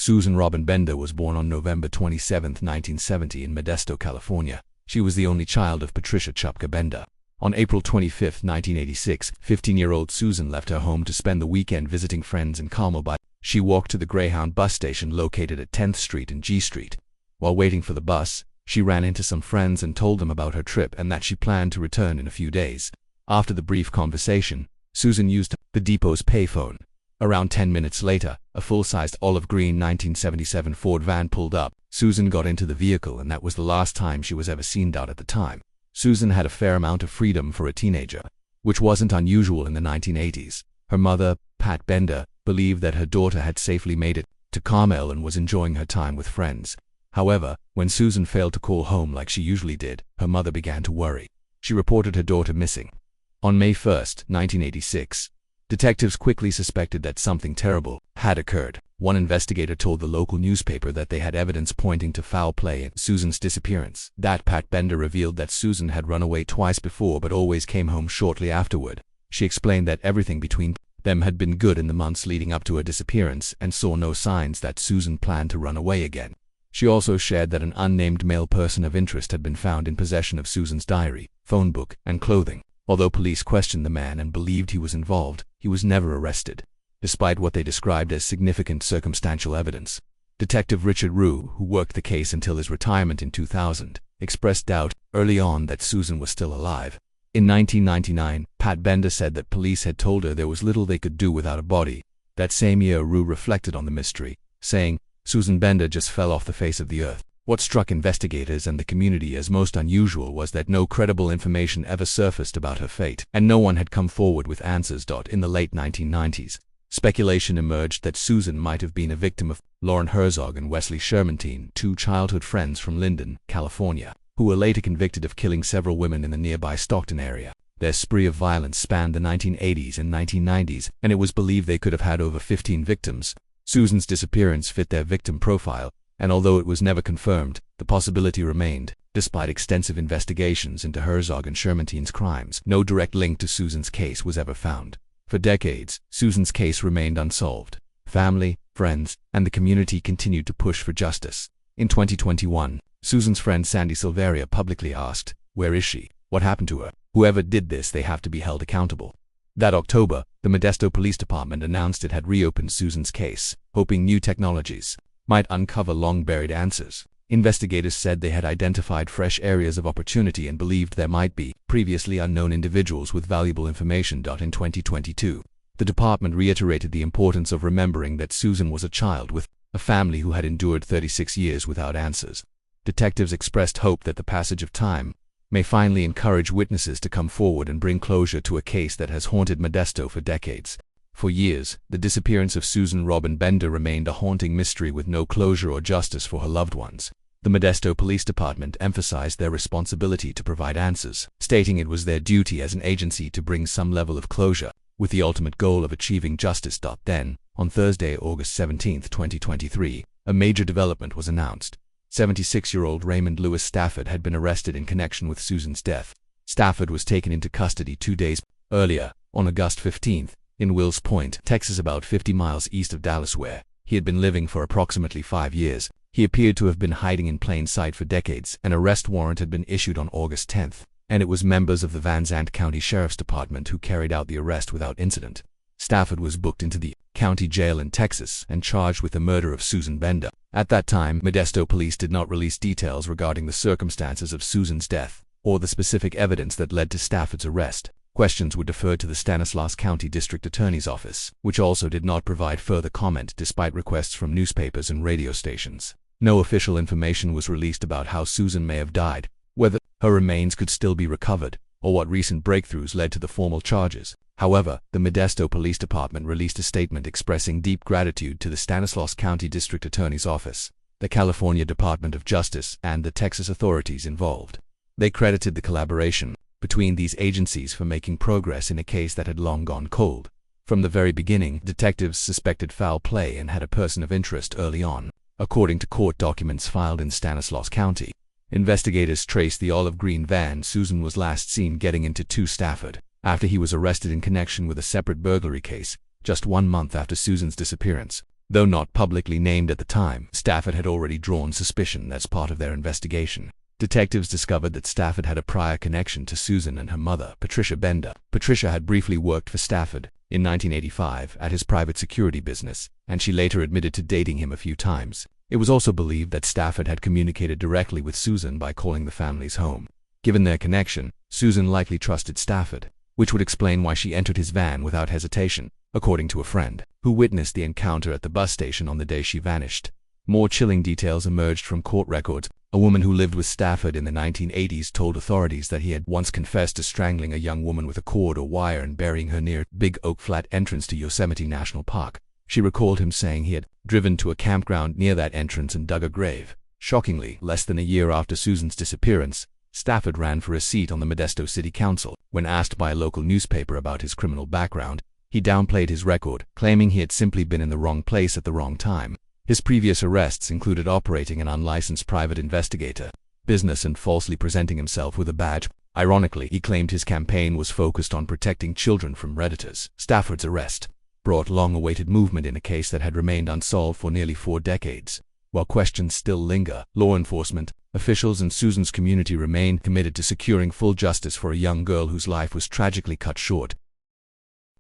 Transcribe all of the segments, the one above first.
Susan Robin Bender was born on November 27, 1970 in Modesto, California. She was the only child of Patricia Chupka Bender. On April 25, 1986, 15-year-old Susan left her home to spend the weekend visiting friends in Carmel Bay. She walked to the Greyhound bus station located at 10th Street and G Street. While waiting for the bus, she ran into some friends and told them about her trip and that she planned to return in a few days. After the brief conversation, Susan used the depot's payphone. Around 10 minutes later, a full-sized olive green 1977 Ford van pulled up. Susan got into the vehicle, and that was the last time she was ever seen out at the time. Susan had a fair amount of freedom for a teenager, which wasn't unusual in the 1980s. Her mother, Pat Bender, believed that her daughter had safely made it to Carmel and was enjoying her time with friends. However, when Susan failed to call home like she usually did, her mother began to worry. She reported her daughter missing. On May 1, 1986, detectives quickly suspected that something terrible had occurred. One investigator told the local newspaper that they had evidence pointing to foul play in Susan's disappearance. That Pat Bender revealed that Susan had run away twice before but always came home shortly afterward. She explained that everything between them had been good in the months leading up to her disappearance and saw no signs that Susan planned to run away again. She also shared that an unnamed male person of interest had been found in possession of Susan's diary, phone book, and clothing. Although police questioned the man and believed he was involved, he was never arrested, despite what they described as significant circumstantial evidence. Detective Richard Rue, who worked the case until his retirement in 2000, expressed doubt early on that Susan was still alive. In 1999, Pat Bender said that police had told her there was little they could do without a body. That same year, Rue reflected on the mystery, saying, "Susan Bender just fell off the face of the earth." What struck investigators and the community as most unusual was that no credible information ever surfaced about her fate, and no one had come forward with answers. In the late 1990s, speculation emerged that Susan might have been a victim of Lauren Herzog and Wesley Shermantine, two childhood friends from Linden, California, who were later convicted of killing several women in the nearby Stockton area. Their spree of violence spanned the 1980s and 1990s, and it was believed they could have had over 15 victims. Susan's disappearance fit their victim profile, and although it was never confirmed, the possibility remained. Despite extensive investigations into Herzog and Shermantine's crimes, no direct link to Susan's case was ever found. For decades, Susan's case remained unsolved. Family, friends, and the community continued to push for justice. In 2021, Susan's friend Sandy Silveria publicly asked, "Where is she? What happened to her? Whoever did this, they have to be held accountable." That October, the Modesto Police Department announced it had reopened Susan's case, hoping new technologies might uncover long-buried answers. Investigators said they had identified fresh areas of opportunity and believed there might be previously unknown individuals with valuable information. In 2022, the department reiterated the importance of remembering that Susan was a child with a family who had endured 36 years without answers. Detectives expressed hope that the passage of time may finally encourage witnesses to come forward and bring closure to a case that has haunted Modesto for decades. For years, the disappearance of Susan Robin Bender remained a haunting mystery with no closure or justice for her loved ones. The Modesto Police Department emphasized their responsibility to provide answers, stating it was their duty as an agency to bring some level of closure, with the ultimate goal of achieving justice. Then, on Thursday, August 17, 2023, a major development was announced. 76-year-old Raymond Lewis Stafford had been arrested in connection with Susan's death. Stafford was taken into custody 2 days earlier, on August 15, in Wills Point, Texas, about 50 miles east of Dallas, where he had been living for approximately 5 years. He appeared to have been hiding in plain sight for decades. An arrest warrant had been issued on August 10, and it was members of the Van Zandt County Sheriff's Department who carried out the arrest without incident. Stafford was booked into the county jail in Texas and charged with the murder of Susan Bender. At that time, Modesto police did not release details regarding the circumstances of Susan's death or the specific evidence that led to Stafford's arrest. Questions were deferred to the Stanislaus County District Attorney's Office, which also did not provide further comment despite requests from newspapers and radio stations. No official information was released about how Susan may have died, whether her remains could still be recovered, or what recent breakthroughs led to the formal charges. However, the Modesto Police Department released a statement expressing deep gratitude to the Stanislaus County District Attorney's Office, the California Department of Justice, and the Texas authorities involved. They credited the collaboration between these agencies for making progress in a case that had long gone cold. From the very beginning, detectives suspected foul play and had a person of interest early on. According to court documents filed in Stanislaus County, investigators traced the olive green van Susan was last seen getting into to Stafford, after he was arrested in connection with a separate burglary case, just 1 month after Susan's disappearance. Though not publicly named at the time, Stafford had already drawn suspicion as part of their investigation. Detectives discovered that Stafford had a prior connection to Susan and her mother, Patricia Bender. Patricia had briefly worked for Stafford in 1985 at his private security business, and she later admitted to dating him a few times. It was also believed that Stafford had communicated directly with Susan by calling the family's home. Given their connection, Susan likely trusted Stafford, which would explain why she entered his van without hesitation, according to a friend who witnessed the encounter at the bus station on the day she vanished. More chilling details emerged from court records. A woman who lived with Stafford in the 1980s told authorities that he had once confessed to strangling a young woman with a cord or wire and burying her near Big Oak Flat entrance to Yosemite National Park. She recalled him saying he had driven to a campground near that entrance and dug a grave. Shockingly, less than a year after Susan's disappearance, Stafford ran for a seat on the Modesto City Council. When asked by a local newspaper about his criminal background, he downplayed his record, claiming he had simply been in the wrong place at the wrong time. His previous arrests included operating an unlicensed private investigator business and falsely presenting himself with a badge. Ironically, he claimed his campaign was focused on protecting children from predators. Stafford's arrest brought long-awaited movement in a case that had remained unsolved for nearly 4 decades. While questions still linger, law enforcement officials and Susan's community remain committed to securing full justice for a young girl whose life was tragically cut short.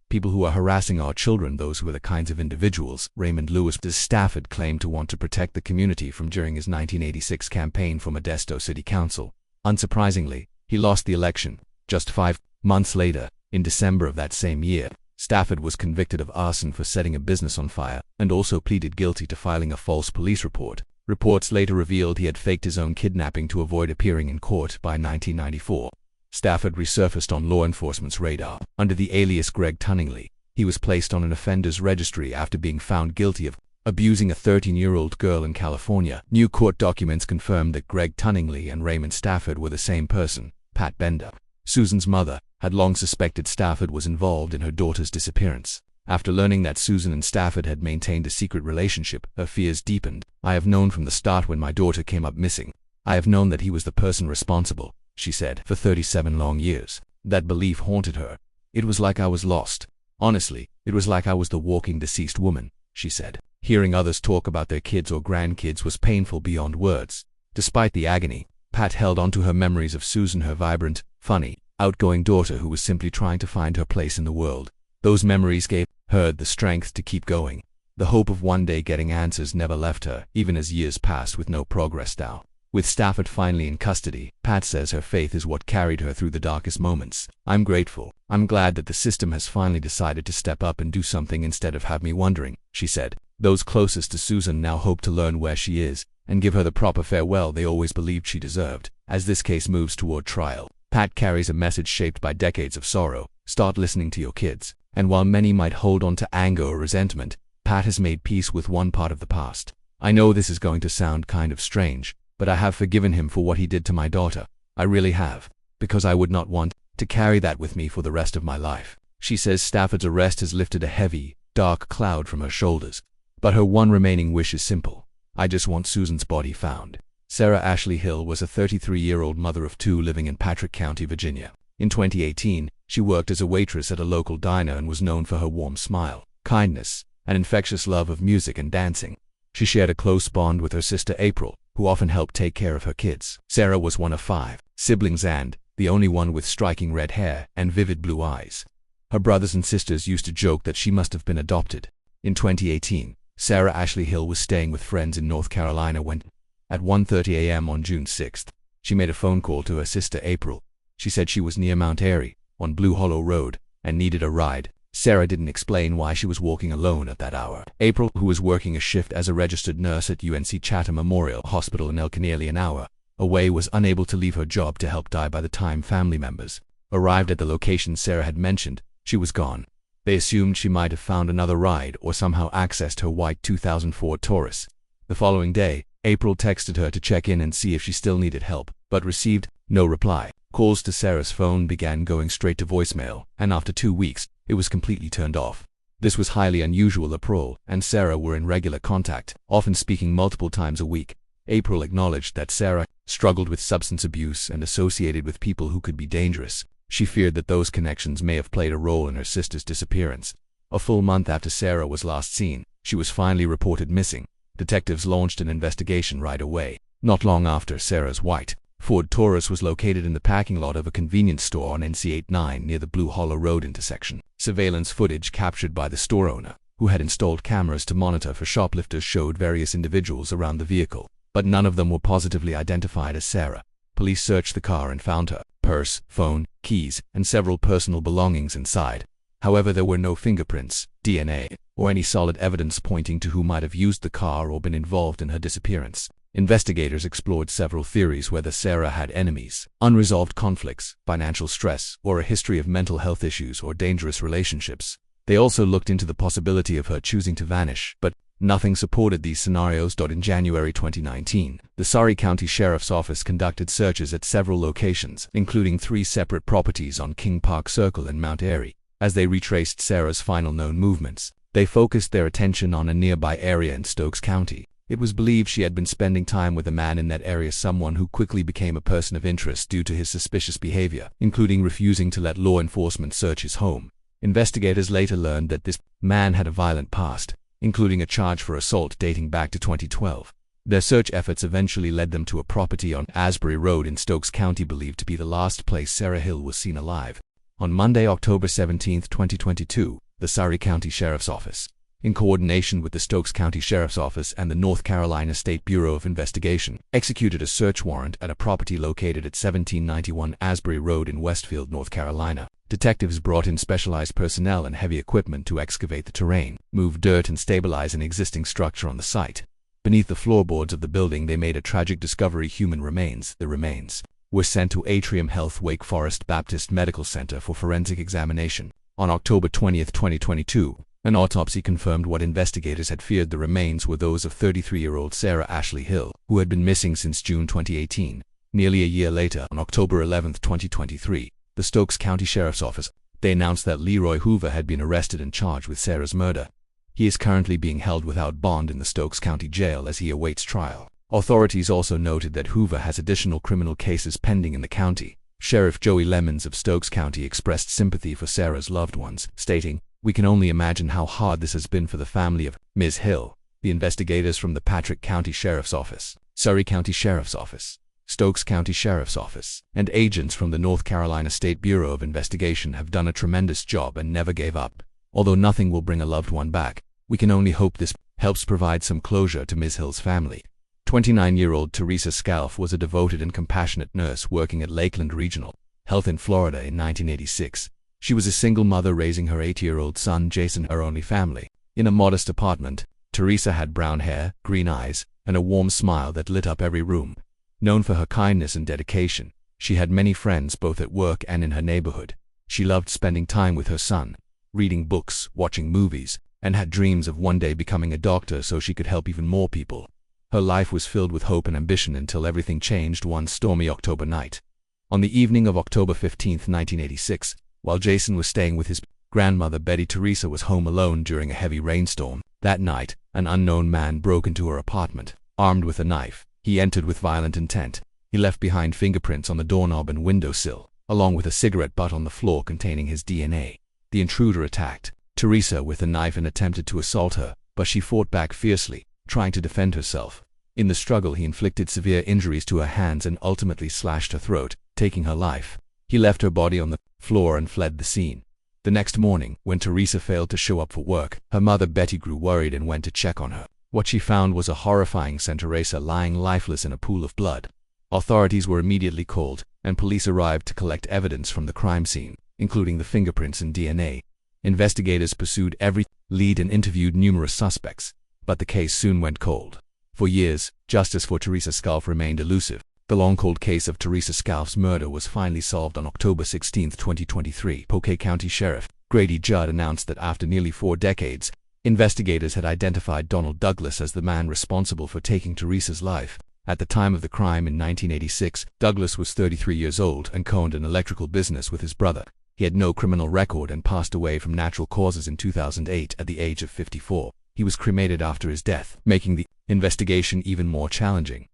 People who are harassing our children, those who are the kinds of individuals Raymond Lewis Stafford claimed to want to protect the community from during his 1986 campaign for Modesto City Council. Unsurprisingly, he lost the election. Just 5 months later, in December of that same year, Stafford was convicted of arson for setting a business on fire, and also pleaded guilty to filing a false police report. Reports later revealed he had faked his own kidnapping to avoid appearing in court. By 1994, Stafford resurfaced on law enforcement's radar under the alias Greg Tunningley. He was placed on an offenders registry after being found guilty of abusing a 13-year-old girl in California. New court documents confirmed that Greg Tunningley and Raymond Stafford were the same person. Pat Bender, Susan's mother, had long suspected Stafford was involved in her daughter's disappearance. After learning that Susan and Stafford had maintained a secret relationship, her fears deepened. "I have known from the start when my daughter came up missing. I have known that he was the person responsible," she said, "for 37 long years. That belief haunted her. It was like I was lost. Honestly, it was like I was the walking deceased woman," she said. Hearing others talk about their kids or grandkids was painful beyond words. Despite the agony, Pat held on to her memories of Susan, her vibrant, funny, outgoing daughter who was simply trying to find her place in the world. Those memories gave her the strength to keep going. The hope of one day getting answers never left her, even as years passed with no progress now. With Stafford finally in custody, Pat says her faith is what carried her through the darkest moments. "I'm grateful. I'm glad that the system has finally decided to step up and do something instead of have me wondering," she said. Those closest to Susan now hope to learn where she is and give her the proper farewell they always believed she deserved. As this case moves toward trial, Pat carries a message shaped by decades of sorrow: start listening to your kids. And while many might hold on to anger or resentment, Pat has made peace with one part of the past. "I know this is going to sound kind of strange, but I have forgiven him for what he did to my daughter. I really have, because I would not want to carry that with me for the rest of my life." She says Stafford's arrest has lifted a heavy, dark cloud from her shoulders, but her one remaining wish is simple: "I just want Susan's body found." Sarah Ashley Hill was a 33-year-old mother of 2 living in Patrick County, Virginia. In 2018, she worked as a waitress at a local diner and was known for her warm smile, kindness, and infectious love of music and dancing. She shared a close bond with her sister April, who often helped take care of her kids. Sarah was one of 5 siblings and the only one with striking red hair and vivid blue eyes. Her brothers and sisters used to joke that she must have been adopted. In 2018, Sarah Ashley Hill was staying with friends in North Carolina when, at 1:30 a.m. on June 6th, she made a phone call to her sister April. She said she was near Mount Airy, on Blue Hollow Road, and needed a ride. Sarah didn't explain why she was walking alone at that hour. April, who was working a shift as a registered nurse at UNC Chatham Memorial Hospital in Elk, nearly an hour away, was unable to leave her job to help die. By the time family members arrived at the location Sarah had mentioned, she was gone. They assumed she might have found another ride or somehow accessed her white 2004 Taurus. The following day, April texted her to check in and see if she still needed help, but received no reply. Calls to Sarah's phone began going straight to voicemail, and after 2 weeks, it was completely turned off. This was highly unusual. April and Sarah were in regular contact, often speaking multiple times a week. April acknowledged that Sarah struggled with substance abuse and associated with people who could be dangerous. She feared that those connections may have played a role in her sister's disappearance. A full month after Sarah was last seen, she was finally reported missing. Detectives launched an investigation right away. Not long after, Sarah's white Ford Taurus was located in the parking lot of a convenience store on NC89 near the Blue Hollow Road intersection. Surveillance footage captured by the store owner, who had installed cameras to monitor for shoplifters, showed various individuals around the vehicle, but none of them were positively identified as Sarah. Police searched the car and found her purse, phone, keys, and several personal belongings inside. However, there were no fingerprints, DNA, or any solid evidence pointing to who might have used the car or been involved in her disappearance. Investigators explored several theories whether Sarah had enemies, unresolved conflicts, financial stress, or a history of mental health issues or dangerous relationships. They also looked into the possibility of her choosing to vanish, but nothing supported these scenarios. In January 2019, the Surrey County Sheriff's Office conducted searches at several locations, including 3 separate properties on King Park Circle and Mount Airy. As they retraced Sarah's final known movements, they focused their attention on a nearby area in Stokes County. It was believed she had been spending time with a man in that area, someone who quickly became a person of interest due to his suspicious behavior, including refusing to let law enforcement search his home. Investigators later learned that this man had a violent past, including a charge for assault dating back to 2012. Their search efforts eventually led them to a property on Asbury Road in Stokes County, believed to be the last place Sarah Hill was seen alive. On Monday, October 17, 2022, the Surrey County Sheriff's Office, in coordination with the Stokes County Sheriff's Office and the North Carolina State Bureau of Investigation, executed a search warrant at a property located at 1791 Asbury Road in Westfield, North Carolina. Detectives brought in specialized personnel and heavy equipment to excavate the terrain, move dirt, and stabilize an existing structure on the site. Beneath the floorboards of the building, they made a tragic discovery: human remains. The remains were sent to Atrium Health Wake Forest Baptist Medical Center for forensic examination. On October 20, 2022, an autopsy confirmed what investigators had feared: the remains were those of 33-year-old Sarah Ashley Hill, who had been missing since June 2018. Nearly a year later, on October 11, 2023, the Stokes County Sheriff's Office, they announced that Leroy Hoover had been arrested and charged with Sarah's murder. He is currently being held without bond in the Stokes County Jail as he awaits trial. Authorities also noted that Hoover has additional criminal cases pending in the county. Sheriff Joey Lemons of Stokes County expressed sympathy for Sarah's loved ones, stating, "We can only imagine how hard this has been for the family of Ms. Hill." The investigators from the Patrick County Sheriff's Office, Surrey County Sheriff's Office, Stokes County Sheriff's Office, and agents from the North Carolina State Bureau of Investigation have done a tremendous job and never gave up. Although nothing will bring a loved one back, we can only hope this helps provide some closure to Ms. Hill's family. 29-year-old Teresa Scalf was a devoted and compassionate nurse working at Lakeland Regional Health in Florida in 1986. She was a single mother raising her 8-year-old son Jason, her only family. In a modest apartment, Teresa had brown hair, green eyes, and a warm smile that lit up every room. Known for her kindness and dedication, she had many friends both at work and in her neighborhood. She loved spending time with her son, reading books, watching movies, and had dreams of one day becoming a doctor so she could help even more people. Her life was filled with hope and ambition until everything changed one stormy October night. On the evening of October 15, 1986, while Jason was staying with his grandmother Betty, Teresa was home alone during a heavy rainstorm. That night, an unknown man broke into her apartment, armed with a knife. He entered with violent intent. He left behind fingerprints on the doorknob and windowsill, along with a cigarette butt on the floor containing his DNA. The intruder attacked Teresa with a knife and attempted to assault her, but she fought back fiercely, trying to defend herself. In the struggle, he inflicted severe injuries to her hands and ultimately slashed her throat, taking her life. He left her body on the floor and fled the scene. The next morning, when Teresa failed to show up for work, her mother Betty grew worried and went to check on her. What she found was a horrifying Teresa lying lifeless in a pool of blood. Authorities were immediately called, and police arrived to collect evidence from the crime scene, including the fingerprints and DNA. Investigators pursued every lead and interviewed numerous suspects, but the case soon went cold. For years, justice for Teresa Scalf remained elusive. The long-cold case of Teresa Scalf's murder was finally solved on October 16, 2023. Polk County Sheriff Grady Judd announced that after nearly 4 decades, investigators had identified Donald Douglas as the man responsible for taking Teresa's life. At the time of the crime in 1986, Douglas was 33 years old and co-owned an electrical business with his brother. He had no criminal record and passed away from natural causes in 2008 at the age of 54. He was cremated after his death, making the investigation even more challenging.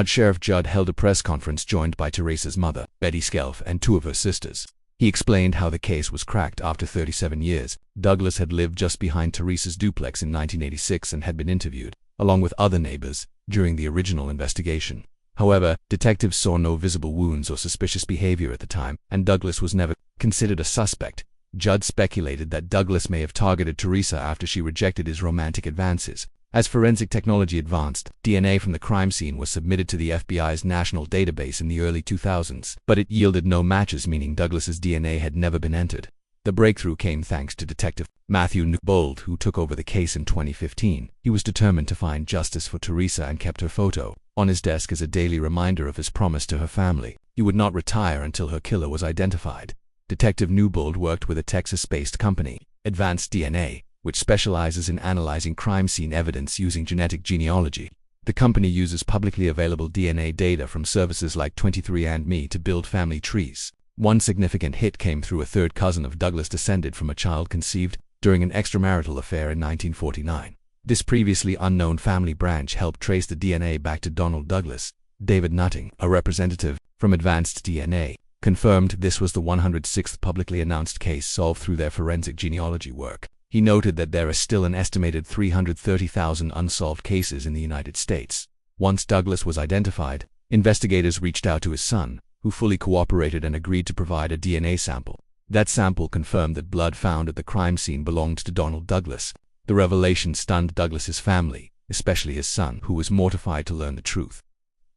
Sheriff Judd held a press conference joined by Teresa's mother, Betty Scalf, and 2 of her sisters. He explained how the case was cracked after 37 years. Douglas had lived just behind Teresa's duplex in 1986 and had been interviewed, along with other neighbors, during the original investigation. However, detectives saw no visible wounds or suspicious behavior at the time, and Douglas was never considered a suspect. Judd speculated that Douglas may have targeted Teresa after she rejected his romantic advances. As forensic technology advanced, DNA from the crime scene was submitted to the FBI's national database in the early 2000s, but it yielded no matches, meaning Douglas's DNA had never been entered. The breakthrough came thanks to Detective Matthew Newbold, who took over the case in 2015. He was determined to find justice for Teresa and kept her photo on his desk as a daily reminder of his promise to her family. He would not retire until her killer was identified. Detective Newbold worked with a Texas-based company, Advanced DNA, which specializes in analyzing crime scene evidence using genetic genealogy. The company uses publicly available DNA data from services like 23andMe to build family trees. One significant hit came through a third cousin of Douglas descended from a child conceived during an extramarital affair in 1949. This previously unknown family branch helped trace the DNA back to Donald Douglas. David Nutting, a representative from Advanced DNA, confirmed this was the 106th publicly announced case solved through their forensic genealogy work. He noted that there are still an estimated 330,000 unsolved cases in the United States. Once Douglas was identified, investigators reached out to his son, who fully cooperated and agreed to provide a DNA sample. That sample confirmed that blood found at the crime scene belonged to Donald Douglas. The revelation stunned Douglas's family, especially his son, who was mortified to learn the truth.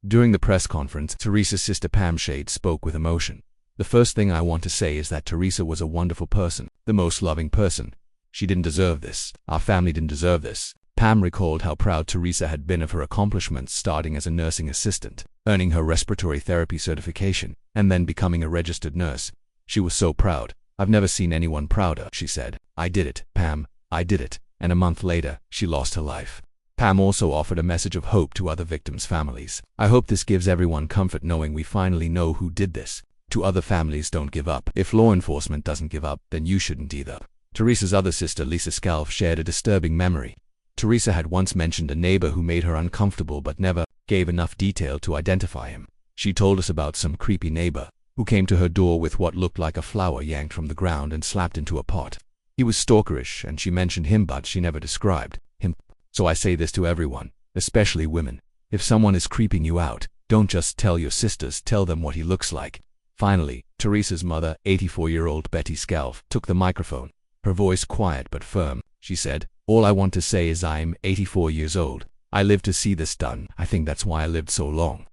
During the press conference, Teresa's sister Pam Shade spoke with emotion. "The first thing I want to say is that Teresa was a wonderful person, the most loving person. She didn't deserve this. Our family didn't deserve this." Pam recalled how proud Teresa had been of her accomplishments, starting as a nursing assistant, earning her respiratory therapy certification, and then becoming a registered nurse. "She was so proud. I've never seen anyone prouder," she said. "I did it, Pam. I did it." And a month later, she lost her life. Pam also offered a message of hope to other victims' families. "I hope this gives everyone comfort knowing we finally know who did this. To other families, don't give up. If law enforcement doesn't give up, then you shouldn't either." Teresa's other sister, Lisa Scalf, shared a disturbing memory. Teresa had once mentioned a neighbor who made her uncomfortable but never gave enough detail to identify him. She told us about some creepy neighbor who came to her door with what looked like a flower yanked from the ground and slapped into a pot. He was stalkerish, and she mentioned him, but she never described him. So I say this to everyone, especially women. If someone is creeping you out, don't just tell your sisters, tell them what he looks like. Finally, Teresa's mother, 84-year-old Betty Scalf, took the microphone. Her voice quiet but firm. She said, "All I want to say is I'm 84 years old. I lived to see this done. I think that's why I lived so long.